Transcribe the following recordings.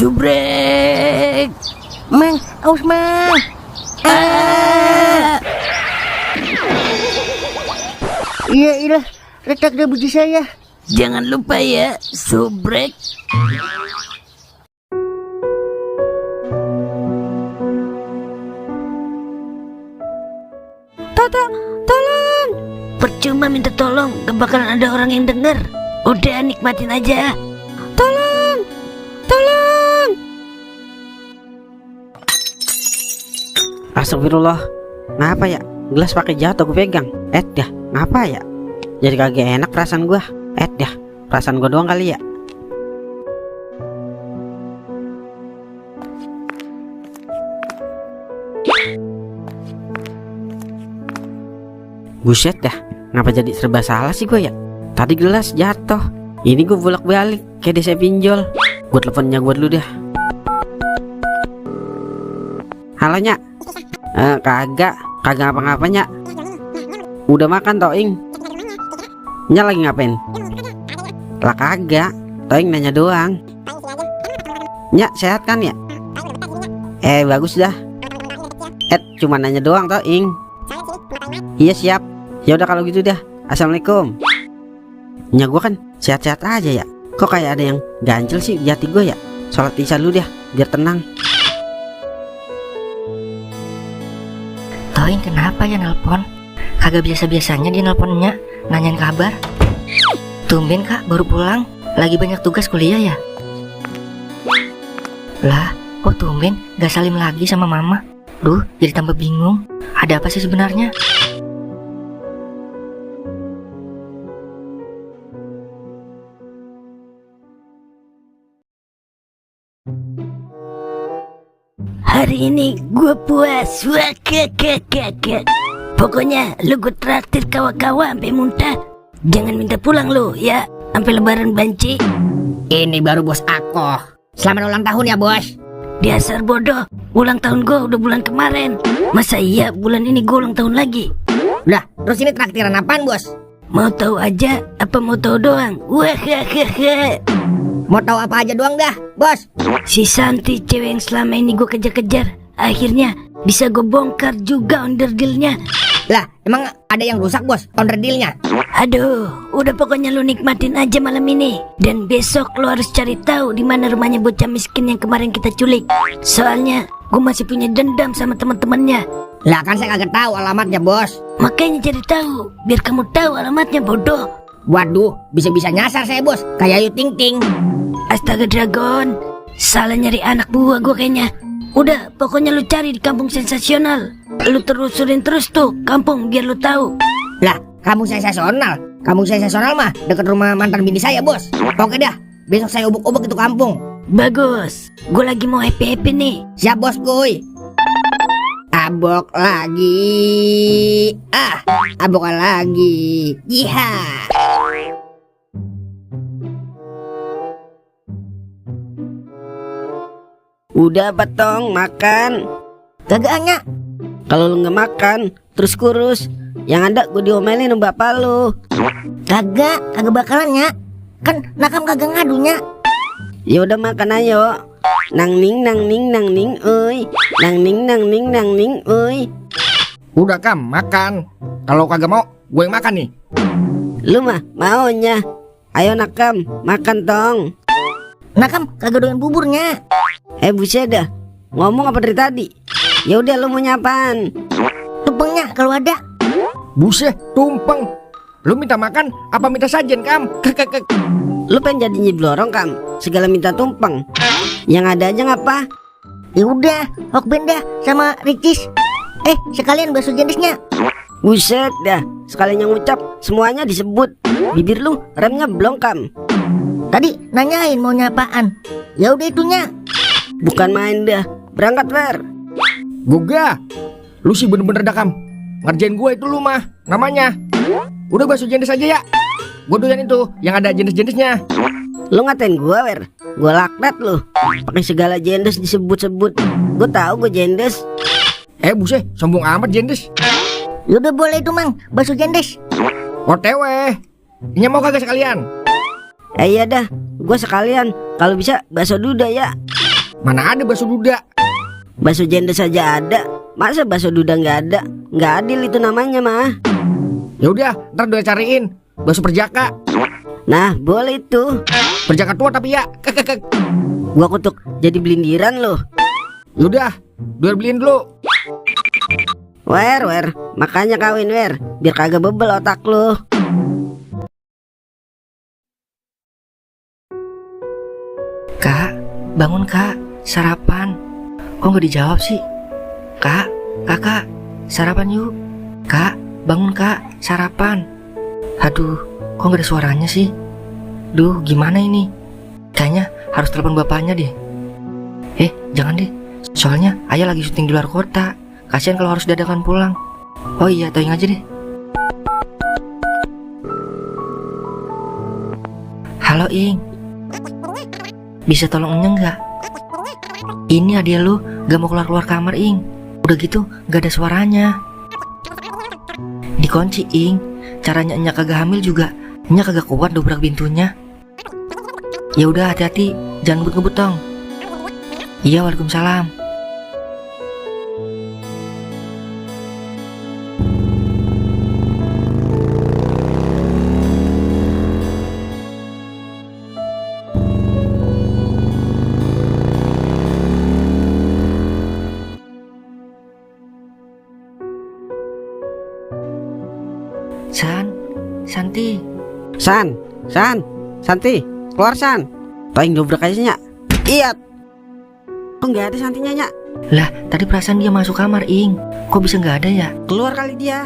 Subrek. Mang, aus mang. Iya, retak deh buji saya. Jangan lupa ya, subrek. Tolong. Percuma minta tolong, gak bakalan ada orang yang denger. Udah nikmatin aja. Tolong. Astagfirullah. Ngapa ya? Gelas pakai jatuh gue pegang. Dah, ngapa ya? Jadi kagak enak perasaan gua. Dah, perasaan gua doang kali ya. Buset dah, ngapa jadi serba salah sih gua ya? Tadi gelas jatuh, ini gua bolak-balik kayak desa pinjol. Gua teleponnya gua dulu dah. Halo Nyak. Kagak apa-apa Nyak. Udah makan Toing? Nyak lagi ngapain? Lah kagak, Toing nanya doang. Nyak sehat kan ya? Bagus dah. Cuma nanya doang Toing. Iya siap. Ya udah kalau gitu dah. Assalamualaikum. Nyak gua kan sehat-sehat aja ya. Kok kayak ada yang ganjel sih di hati gua ya? Sholat isya dulu dah biar tenang. Toing kenapa ya nelpon? Kagak biasa-biasanya dia nelponnya nanyain kabar. Tumben kak baru pulang, lagi banyak tugas kuliah ya? Lah kok tumben gak salim lagi sama mama? Duh jadi tambah bingung. Ada apa sih sebenarnya? Hari ini gue puas. Wah, pokoknya lu gue traktir kawa-kawa sampai muntah. Jangan minta pulang lu ya, sampai lebaran banci. Ini baru bos aku. Selamat ulang tahun ya bos. Dasar bodoh, ulang tahun gue udah bulan kemarin. Masa iya bulan ini gue ulang tahun lagi? Lah, terus ini traktiran apaan bos? Mau tahu aja apa mau tahu doang? Wah. Mau tahu apa aja doang dah bos. Si Santi cewek yang selama ini gue kejar-kejar, akhirnya bisa gue bongkar juga onderdilnya. Lah, emang ada yang rusak bos onderdilnya? Aduh, udah pokoknya lu nikmatin aja malam ini. Dan besok lu harus cari tahu di mana rumahnya bocah miskin yang kemarin kita culik. Soalnya gue masih punya dendam sama teman-temannya. Lah kan saya kagak tahu alamatnya bos. Makanya cari tahu, biar kamu tahu alamatnya bodoh. Waduh, bisa-bisa nyasar saya bos, kayak Ayu Ting Ting. Astaga Dragon, salah nyari anak buah gue kayaknya. Udah, pokoknya lu cari di kampung sensasional. Lu terusurin terus tuh kampung biar lu tahu. Lah, kampung sensasional? Kampung sensasional mah dekat rumah mantan bini saya bos. Oke dah, besok saya ubuk-ubuk itu kampung. Bagus, gue lagi mau happy-happy nih. Siap bos kuy. Abok lagi. Abok lagi. Jiha. Udah Batong makan. Kagak Anya. Kalau lu nggak makan terus kurus, yang ada gue diomelin sama bapak lu. Kagak bakalan Nya. Kan nakam kagak ngadunya. Ya udah makan ayo. Nang ning euy. Nang ning euy. Udah Kam, makan. Kalau kagak mau, gue yang makan nih. Lu mah maunya. Ayo Nakam, makan tong. Nakam kagak doyan buburnya. Buset dah. Ngomong apa dari tadi? Ya udah lu mau nyapaan? Tumpengnya kalau ada. Buset, tumpeng. Lu minta makan apa minta sajen Kam? Lu pengen jadi nyiblorong Kam? Segala minta tumpeng. Yang ada aja ngapa? Ya udah, Hokben dah sama Ricis. Sekalian bakso jenisnya. Buset dah, sekalian yang ngucap semuanya disebut. Bibir lu remnya belum Kam? Tadi nanyain mau nyapaan. Ya udah itunya. Bukan main dah. Berangkat Fer. Goga. Lu sih bener-bener dah Kam. Ngerjain gue itu lu mah namanya. Udah bakso jenis aja ya. Gue doyan itu yang ada jenis-jenisnya. Lu ngatain gua Wer? Gua laknat lu. Pakai segala jendes disebut-sebut. Gua tahu gua jendes. Buset, sombong amat jendes. Udah boleh itu Mang, bakso jendes. OTW. Ini mau kagak sekalian? Iya dah, gua sekalian. Kalau bisa bakso duda ya. Mana ada bakso duda? Bakso janda saja ada, masa bakso duda nggak ada? Nggak adil itu namanya mah. Ya udah, ntar gue cariin bakso perjaka. Nah boleh itu. Perjaka tua tapi ya. Gua kutuk jadi belindiran loh. Yaudah, gue beliin dulu. Wer, makanya kawin wer, biar kagak bebel otak lu. Kak, bangun kak, sarapan. Kok nggak dijawab sih? Kak, kakak, sarapan yuk. Kak, bangun kak, sarapan. Aduh, kok nggak ada suaranya sih? Duh, gimana ini? Kayaknya harus telepon bapaknya deh. Jangan deh. Soalnya ayah lagi syuting di luar kota. Kasian kalau harus dadakan pulang. Oh iya, tanya aja deh. Halo Ing, bisa tolong Enyeng nggak? Ini adik lu gak mau keluar kamar Ing. Udah gitu gak ada suaranya. Dikunci Ing. Caranya Enya kagak hamil juga Enya kagak kuat dobrak pintunya. Ya udah hati-hati, jangan ngebut-ngebut dong. Iya, waalaikumsalam. Santi. Santi, keluar San. Toing dobrak aja Nyak. Iya. Kok nggak ada Santinya Nyak? Lah, tadi perasaan dia masuk kamar Ing. Kok bisa nggak ada ya? Keluar kali dia.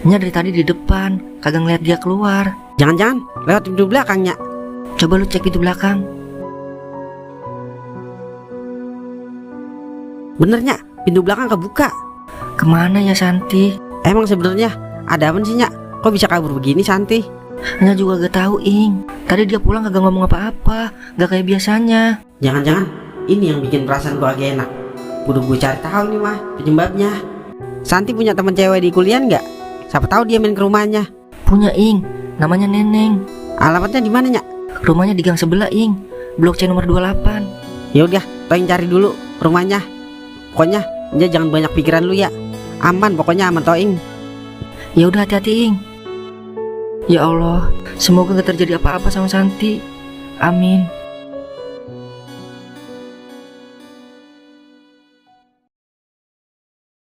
Nya dari tadi di depan, kagak ngeliat dia keluar. Jangan-jangan lewat pintu belakang Nyak. Coba lu cek pintu belakang. Bener Nyak, pintu belakang kebuka. Kemana ya Santi? Emang sebenarnya ada apa sih Nyak? Kok bisa kabur begini Santi? Nya juga gak tahu Ing. Tadi dia pulang kagak ngomong apa-apa, gak kayak biasanya. Jangan-jangan ini yang bikin perasaan gua agak enak. Kudu gue cari tahu nih mah penyebabnya. Santi punya teman cewek di kuliah nggak? Siapa tahu dia main ke rumahnya. Punya Ing, namanya Neneng. Alamatnya di mana Nyak? Rumahnya di gang sebelah Ing, Blok C nomor 28. Ya udah, Toing cari dulu rumahnya. Pokoknya Nya jangan banyak pikiran lu ya. Aman, pokoknya aman Toing. Ya udah, hati-hati Ing. Ya Allah, semoga gak terjadi apa-apa sama Santi. Amin.